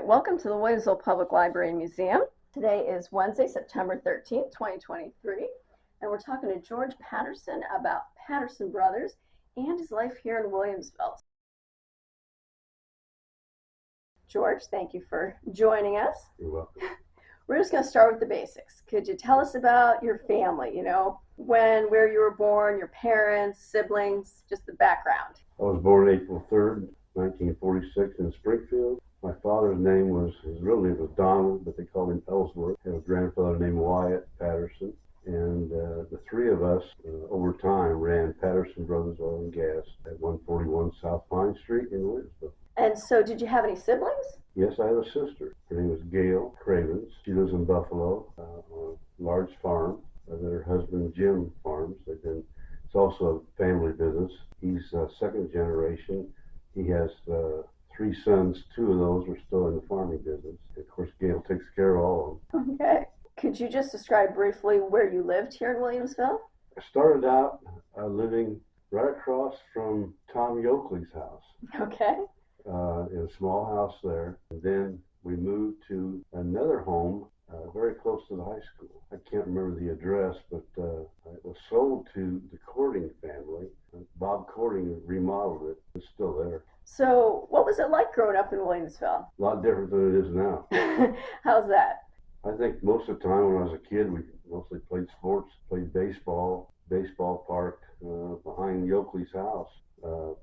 welcome to the Williamsville Public Library and Museum. Today is Wednesday, September 13th, 2023, and we're talking to George Patterson about Patterson Brothers and his life here in Williamsville. George, thank you for joining us. You're welcome. We're just going to start with the basics. Could you tell us about your family, where you were born, your parents, siblings, just the background? I was born April 3rd, 1946 in Springfield. My father's name his real name was Donald, but they called him Ellsworth. I had a grandfather named Wyatt Patterson. And the three of us, over time, ran Patterson Brothers Oil and Gas at 141 South Pine Street in Williamsville. And so did you have any siblings? Yes, I have a sister. Her name is Gail Cravens. She lives in Buffalo on a large farm that her husband Jim farms. It's also a family business. He's second generation. He has three sons. Two of those are still in the farming business. And of course, Gail takes care of all of them. Okay. Could you just describe briefly where you lived here in Williamsville? I started out living right across from Tom Yoakley's house. Okay. In a small house there. And then we moved to another home very close to the high school. I can't remember the address, but it was sold to the Cording family. Bob Cording remodeled it. It's still there. So what was it like growing up in Williamsville? A lot different than it is now. How's that? I think most of the time when I was a kid, we mostly played sports, played baseball park behind Yoakley's house,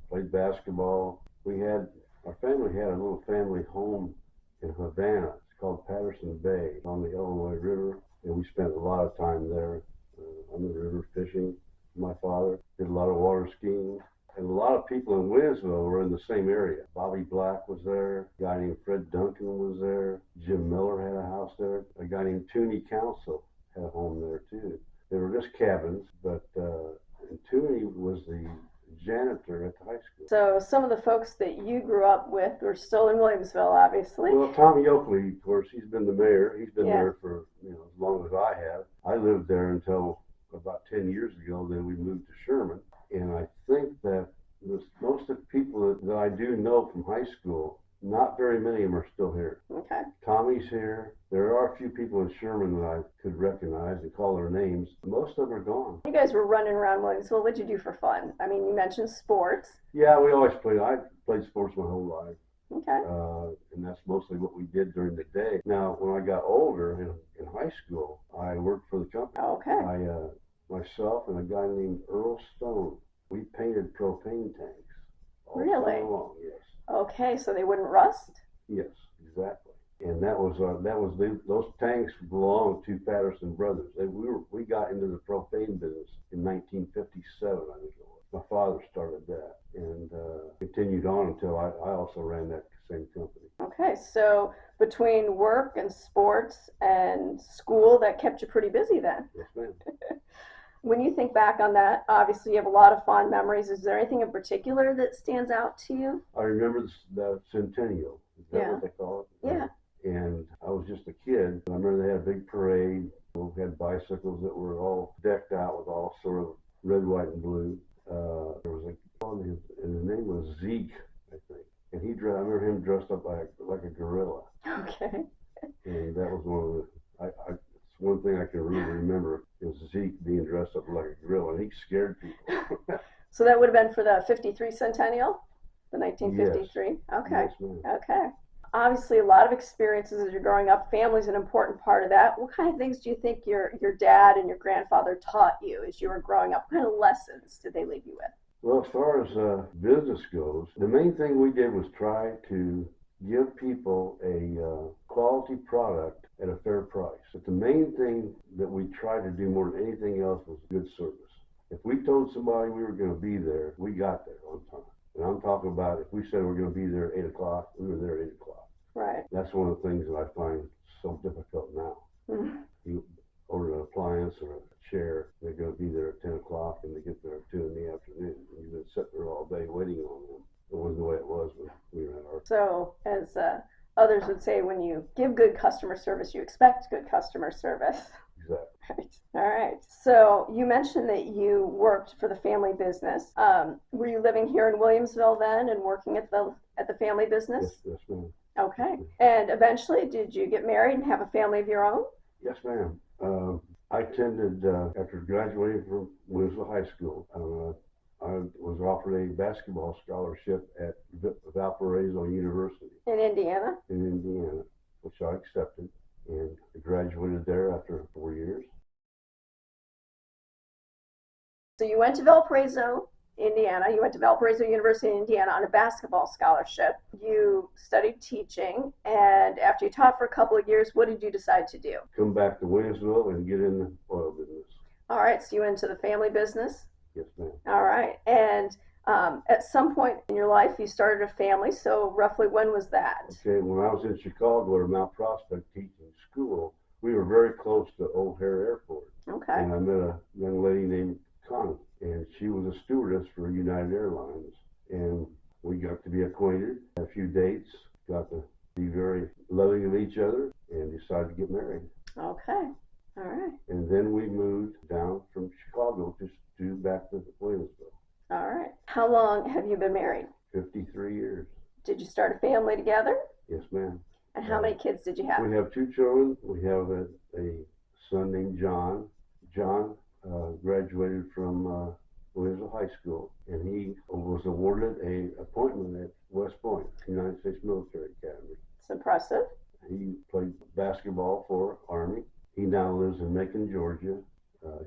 played basketball. Our family had a little family home in Havana. It's called Patterson Bay on the Illinois River, and we spent a lot of time there on the river fishing. My father did a lot of water skiing, and a lot of people in Williamsville were in the same area. Bobby Black was there. A guy named Fred Duncan was there. Jim Miller had a house there. A guy named Tooney Council had a home there too. They were just cabins, but and Tooney was the janitor at the high school. So some of the folks that you grew up with were still in Williamsville, obviously. Well, Tom Yoakley, of course, he's been the mayor. He's been there for as long as I have. I lived there until about 10 years ago. Then we moved to Sherman, and I think that most of the people that I do know from high school, not very many of them are still here. Okay. Tommy's here. There are a few people in Sherman that I could recognize and call their names. Most of them are gone. You guys were running around Williamsville. What did you do for fun? I mean, you mentioned sports. Yeah, we always played. I played sports my whole life. Okay. And that's mostly what we did during the day. Now, when I got older in high school, I worked for the company. Okay. Myself and a guy named Earl Stone, we painted propane tanks all Really? summer long. Yes. Okay, so they wouldn't rust? Yes, exactly. And those tanks belonged to Patterson Brothers. We got into the propane business in 1957, I think it was. My father started that and continued on until I also ran that same company. Okay, so between work and sports and school, that kept you pretty busy then. Yes, ma'am. When you think back on that, obviously you have a lot of fond memories. Is there anything in particular that stands out to you? I remember the Centennial. Is that what they call it? Yeah. And I was just a kid. I remember they had a big parade. We had bicycles that were all decked out with all sort of red, white, and blue. There was and his name was Zeke, I think. And I remember him dressed up like a gorilla. Okay. And that was it's one thing I can really remember is Zeke being dressed up like a gorilla, and he scared people. So that would have been for the 53 centennial, the 1953? Yes. Okay. Yes, ma'am. Okay. Obviously, a lot of experiences as you're growing up. Family's an important part of that. What kind of things do you think your dad and your grandfather taught you as you were growing up? What kind of lessons did they leave you with? Well, as far as business goes, the main thing we did was try to give people a quality product at a fair price. But the main thing that we tried to do more than anything else was good service. If we told somebody we were going to be there, we got there on time. And I'm talking about if we said we're going to be there at 8 o'clock, we were there at 8 o'clock. Right. That's one of the things that I find so difficult now. Mm-hmm. You order an appliance or a chair, they're going to be there at 10 o'clock and they get there at 2 in the afternoon. And you've been sitting there all day waiting on them. It wasn't the way it was when we were at our. So, as others would say, when you give good customer service, you expect good customer service. Exactly. Right. All right. So you mentioned that you worked for the family business. Were you living here in Williamsville then and working at the family business? Yes, ma'am. Okay. And eventually, did you get married and have a family of your own? Yes, ma'am. I attended, after graduating from Williamsville High School, I was offered a basketball scholarship at Valparaiso University In Indiana? in Indiana, which I accepted, and I graduated there after 4 years. So you went to Valparaiso, Indiana. You went to Valparaiso University in Indiana on a basketball scholarship. You studied teaching, and after you taught for a couple of years, what did you decide to do? Come back to Williamsville and get in the oil business. All right, so you went into the family business. Yes, ma'am. All right, and at some point in your life, you started a family. So roughly when was that? Okay, when I was in Chicago at Mount Prospect teaching school, we were very close to O'Hare Airport. Okay. And I met a young lady named Connie, and she was a stewardess for United Airlines. And we got to be acquainted, had a few dates, got to be very loving of each other, and decided to get married. Okay. All right. And then we moved down from Chicago to back to Williamsville. All right. How long have you been married? 53 years. Did you start a family together? Yes, ma'am. And how many kids did you have? We have 2 children. We have a son named John. John graduated from Williamsville High School, and he was awarded an appointment at West Point, United States Military Academy. It's impressive. He played basketball for Army. He now lives in Macon, Georgia.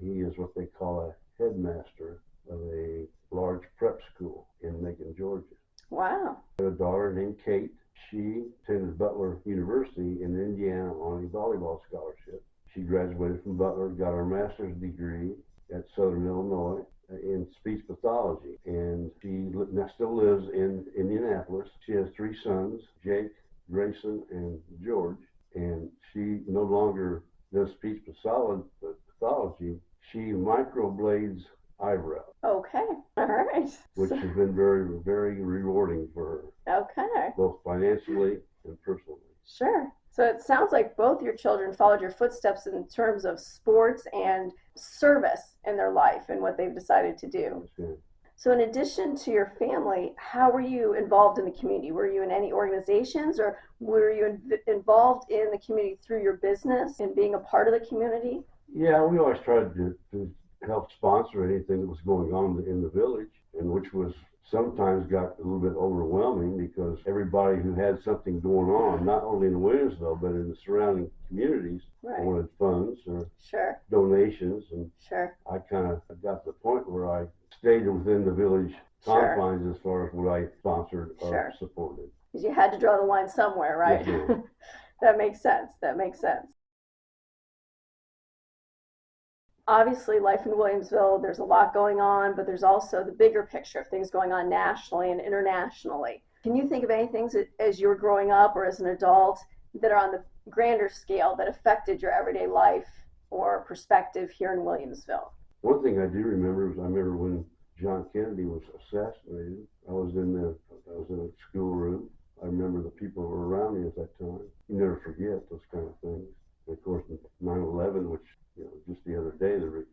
He is what they call a headmaster of a large prep school in Macon, Georgia. Wow. I have a daughter named Kate. She attended Butler University in Indiana on a volleyball scholarship. She graduated from Butler, got her master's degree at Southern Illinois in speech pathology, and she still lives in Indianapolis. She has 3 sons, Jake, Grayson, and George, and she no longer does speech pathology. She microblades eyebrows. Okay. All right. Which has been very, very rewarding for her. Okay. Both financially and personally. Sure. So it sounds like both your children followed your footsteps in terms of sports and service in their life and what they've decided to do. Yes, so in addition to your family, how were you involved in the community? Were you in any organizations, or were you involved in the community through your business and being a part of the community? Yeah, we always tried to help sponsor anything that was going on in the village, and which was sometimes got a little bit overwhelming because everybody who had something going on, not only in Williamsville, but in the surrounding communities, Right. wanted funds or Sure. donations. And Sure. I kind of got to the point where I stayed within the village Sure. confines as far as what I sponsored or Sure. supported. Because you had to draw the line somewhere, right? Yes, ma'am. That makes sense. That makes sense. Obviously, life in Williamsville, there's a lot going on, but there's also the bigger picture of things going on nationally and internationally. Can you think of any things that, as you were growing up or as an adult, that are on the grander scale that affected your everyday life or perspective here in Williamsville? One thing I do remember is I remember when John Kennedy was assassinated. I was in a schoolroom. I remember the people who were around me at that time. You never forget those kind of things. And of course, 9/11, which just the other day, the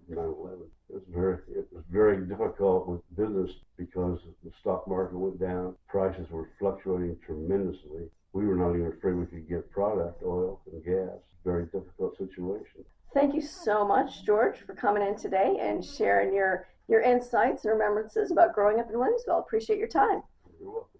9/11. It was very difficult with business because the stock market went down. Prices were fluctuating tremendously. We were not even afraid we could get product, oil and gas. Very difficult situation. Thank you so much, George, for coming in today and sharing your insights and remembrances about growing up in Williamsville. Appreciate your time. You're welcome.